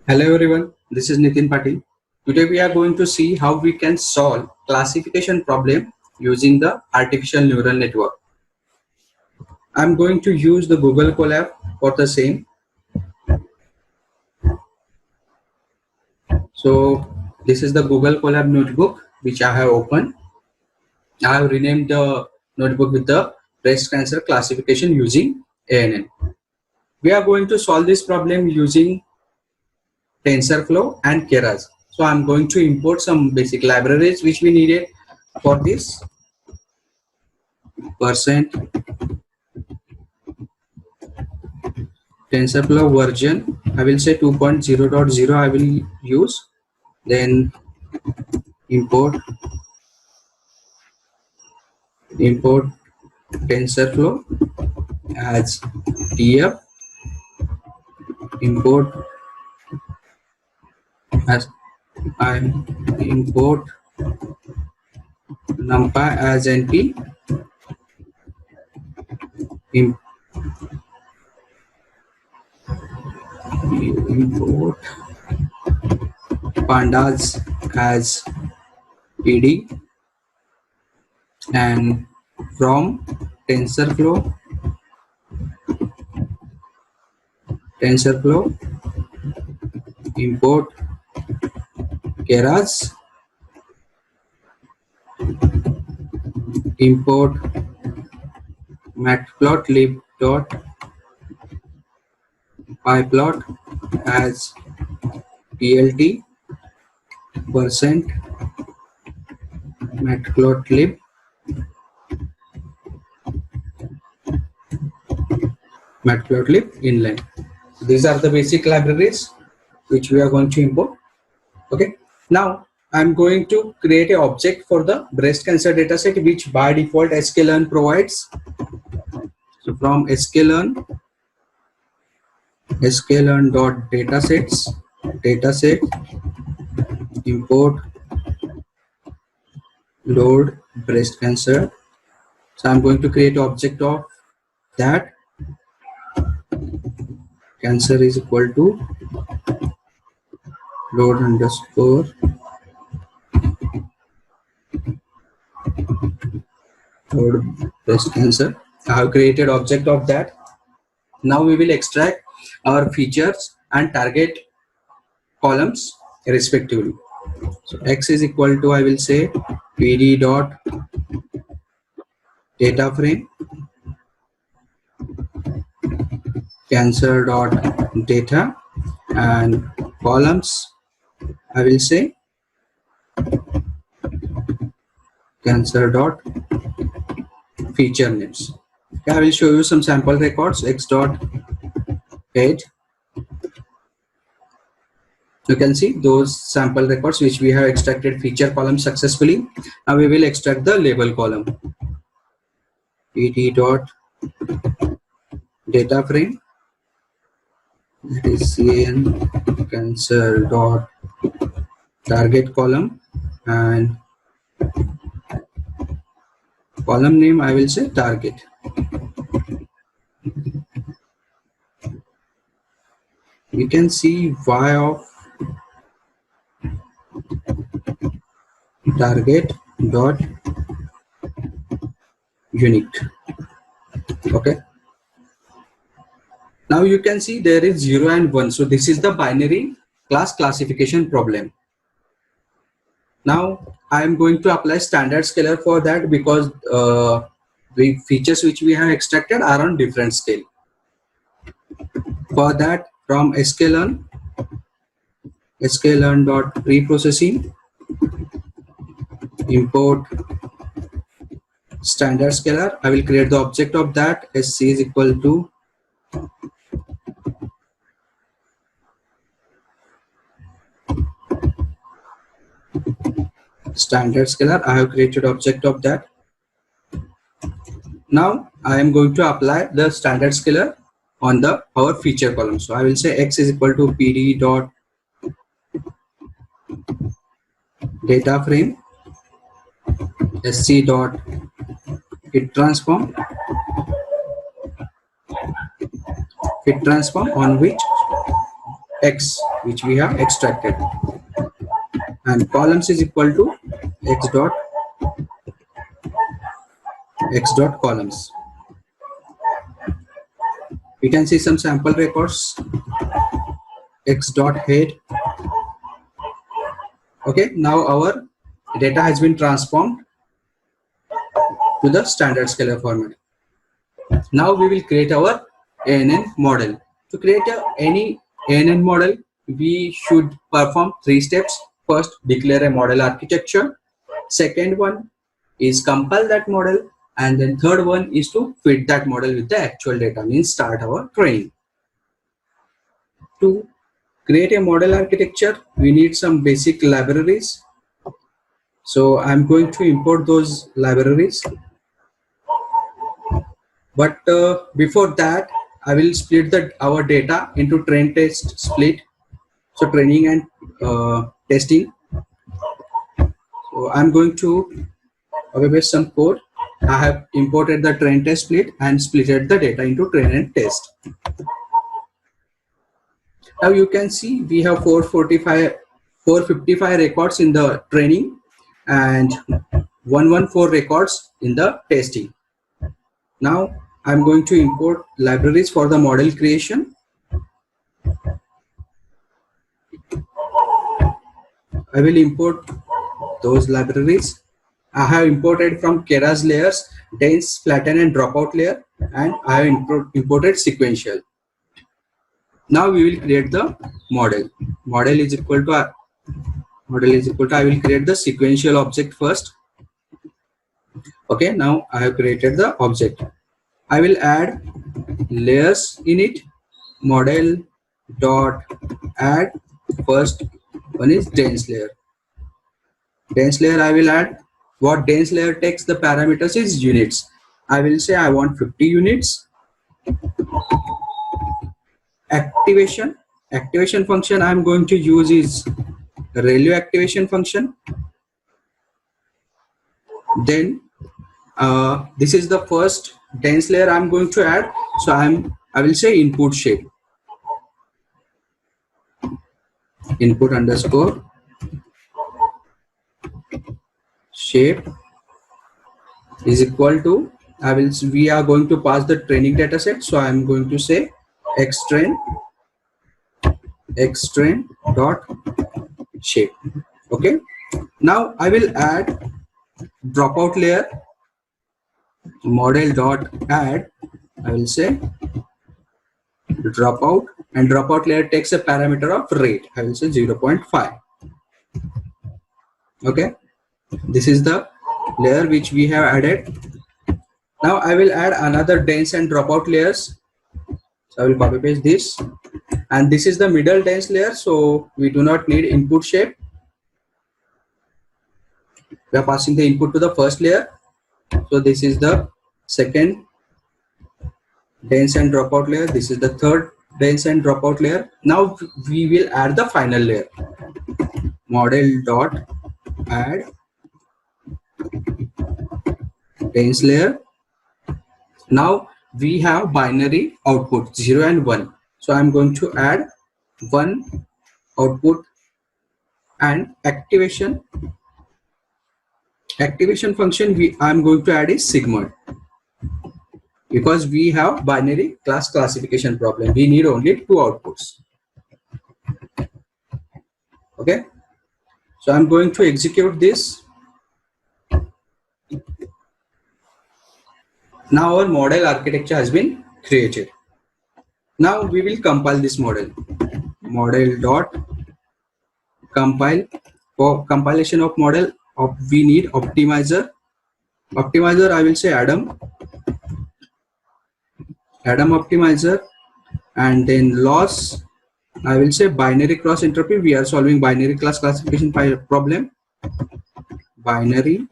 Hello everyone, this is Nitin Patil. Today we are going to see how we can solve classification problem using the artificial neural network. I'm going to use the Google Colab for the same. So this is the Google Colab notebook which I have opened. I have renamed the notebook with the breast cancer classification using ANN. We are going to solve this problem using TensorFlow and Keras. So I'm going to import some basic libraries which we needed for this. Percent TensorFlow version, I will say 2.0.0 I will use. Then import TensorFlow as TF, import as I import NumPy as NP, import pandas as PD, and from TensorFlow import Keras, import matplotlib.pyplot as plt, percent matplotlib inline. These are the basic libraries which we are going to import. Okay, now I'm going to create an object for the breast cancer dataset which by default sklearn provides. So from sklearn.datasets dataset import load breast cancer. So I'm going to create an object of that. Cancer is equal to load underscore load breast cancer. I have created object of that. Now we will extract our features and target columns respectively. So x is equal to, I will say, pd dot data frame cancer dot data, and columns I will say cancer dot feature names. Okay, I will show you some sample records. X dot head. You can see those sample records which we have extracted feature column successfully. Now we will extract the label column. pd dot data frame, that is CN cancer dot target column, and column name I will say target. We can see y of target dot unique. Okay, now you can see there is 0 and 1. So this is the binary class classification problem. Now I am going to apply standard scalar for that because the features which we have extracted are on different scale. For that, from sklearn dot preprocessing import standard scalar. I will create the object of that. Sc is equal to standard scalar. I have created object of that. Now I am going to apply the standard scalar on the our feature column. So I will say x is equal to pd dot data frame sc dot fit transform on which x which we have extracted, and columns is equal to x dot columns. We can see some sample records, x dot head. Okay, now our data has been transformed to the standard scalar format. Now we will create our ANN model. To create any ANN model, we should perform 3 steps. First, declare a model architecture. Second one is compile that model, and then third one is to fit that model with the actual data, means start our training. To create a model architecture, we need some basic libraries. So I'm going to import those libraries. But before that, I will split our data into train, test, split. So training and testing. So I'm going to paste some code. I have imported the train, test, split and splitted the data into train and test. Now you can see we have 455 records in the training and 114 records in the testing. Now I'm going to import libraries for the model creation. I will import those libraries. I have imported from Keras layers, dense, flatten and dropout layer, and I have imported sequential. Now we will create the model. Model is equal to I will create the sequential object first. Okay, now I have created the object. I will add layers in it. Model dot add, first one is dense layer. Dense layer I will add. What dense layer takes the parameters is units. I will say I want 50 units. Activation function I am going to use is ReLU activation function. Then this is the first dense layer I am going to add. So I will say input shape. Input underscore shape is equal to, we are going to pass the training data set. So I am going to say xtrain dot shape. Okay, now I will add dropout layer. Model dot add, I will say dropout, and dropout layer takes a parameter of rate. I will say 0.5. Okay, this is the layer which we have added. Now I will add another dense and dropout layers. So I will copy paste this, and this is the middle dense layer, so we do not need input shape. We are passing the input to the first layer. So this is the second dense and dropout layer. This is the third dense and dropout layer. Now we will add the final layer. Model dot add dense layer. Now we have binary output 0 and 1. So I'm going to add 1 output, and activation function I'm going to add is sigmoid, because we have binary class classification problem. We need only 2 outputs. Okay, so I'm going to execute this. Now our model architecture has been created. Now we will compile this model. Model dot compile. For compilation of model, we need optimizer. Optimizer I will say Adam optimizer, and then loss I will say binary cross entropy. We are solving binary class classification problem. Binary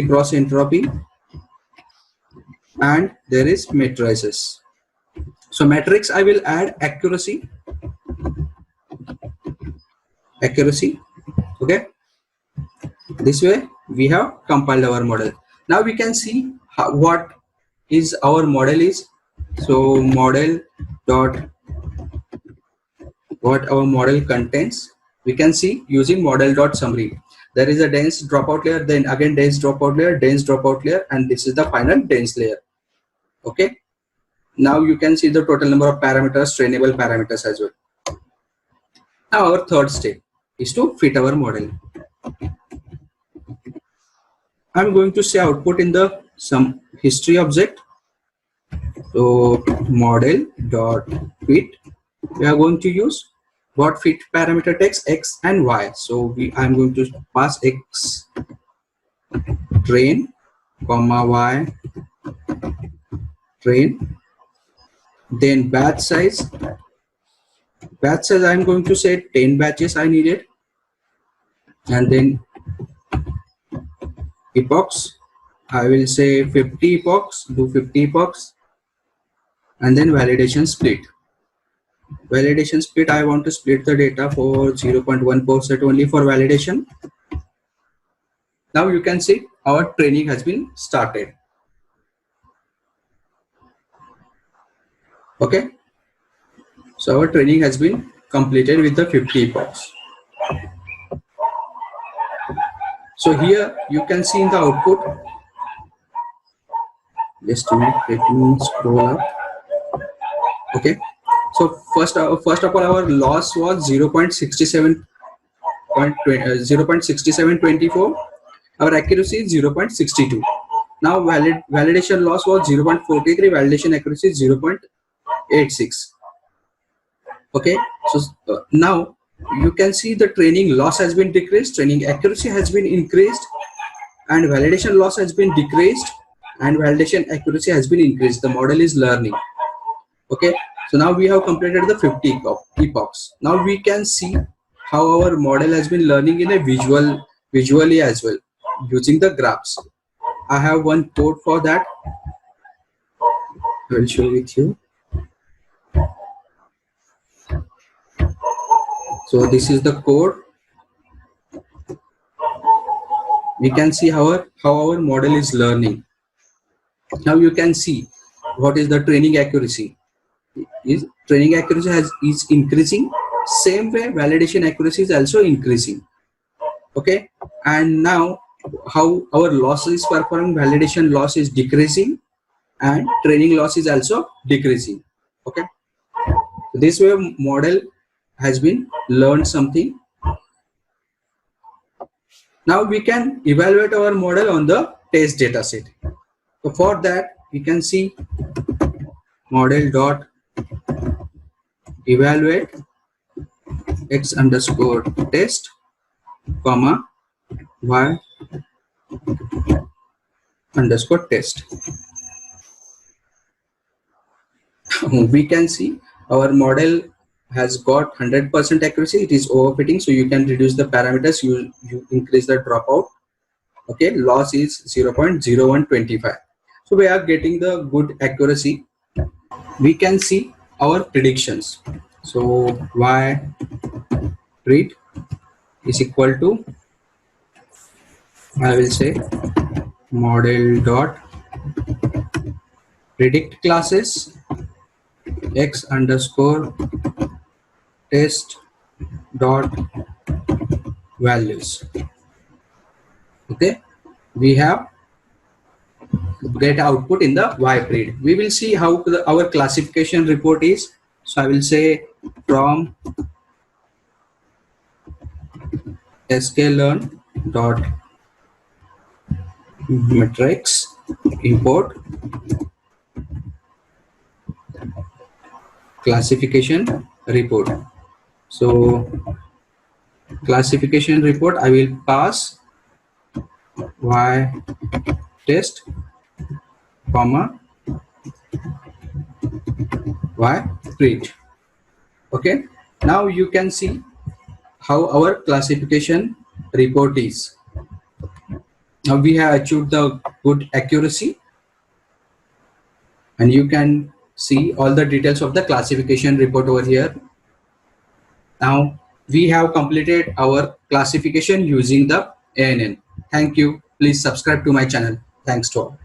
cross entropy, and there is matrices. So matrix I will add accuracy. Okay, this way we have compiled our model. Now we can see what is our model is. So model dot what our model contains, we can see using model dot summary. There is a dense dropout layer, then again dense dropout layer, dense dropout layer, and this is the final dense layer. Okay. Now you can see the total number of parameters, trainable parameters as well. Now our third step is to fit our model. I'm going to say output in the some history object. So model dot fit. We are going to use what fit parameter text x and y. So I'm going to pass x train comma y train. Then batch size. Batch size I'm going to say 10 batches I needed, and then epochs I will say 50 epochs, do 50 epochs, and then validation split. Validation split, I want to split the data for 0.1% only for validation. Now you can see our training has been started. Okay, so our training has been completed with the 50 epochs. So here you can see in the output, just a minute, let me scroll up. Okay, so first of all, our loss was 0.6724. Our accuracy is 0.62. Now validation loss was 0.43. Validation accuracy is 0.86. Okay, so now you can see the training loss has been decreased, training accuracy has been increased, and validation loss has been decreased, and validation accuracy has been increased. The model is learning. Okay, so now we have completed the 50 epochs. Now we can see how our model has been learning in a visually as well, using the graphs. I have one code for that. I will show with you. So this is the code. We can see how our model is learning. Now you can see what is the training accuracy. Training accuracy is increasing. Same way validation accuracy is also increasing. Okay, and now how our loss is performing, validation loss is decreasing and training loss is also decreasing. Okay, this way model has been learned something. Now we can evaluate our model on the test data set. So for that we can see model dot evaluate x underscore test comma y underscore test. We can see our model has got 100% accuracy. It is overfitting, so you can reduce the parameters, you increase the dropout. Okay, loss is 0.0125. So we are getting the good accuracy. We can see our predictions. So y pred is equal to, I will say, model dot predict classes x underscore test dot values. Okay, we have get output in the ypred. We will see how our classification report is. So I will say from sklearn dot metrics import classification report. So classification report, I will pass y test comma y pred. Okay, now you can see how our classification report is. Now we have achieved the good accuracy, and you can see all the details of the classification report over here. Now we have completed our classification using the ANN. Thank you. Please subscribe to my channel. Thanks to all.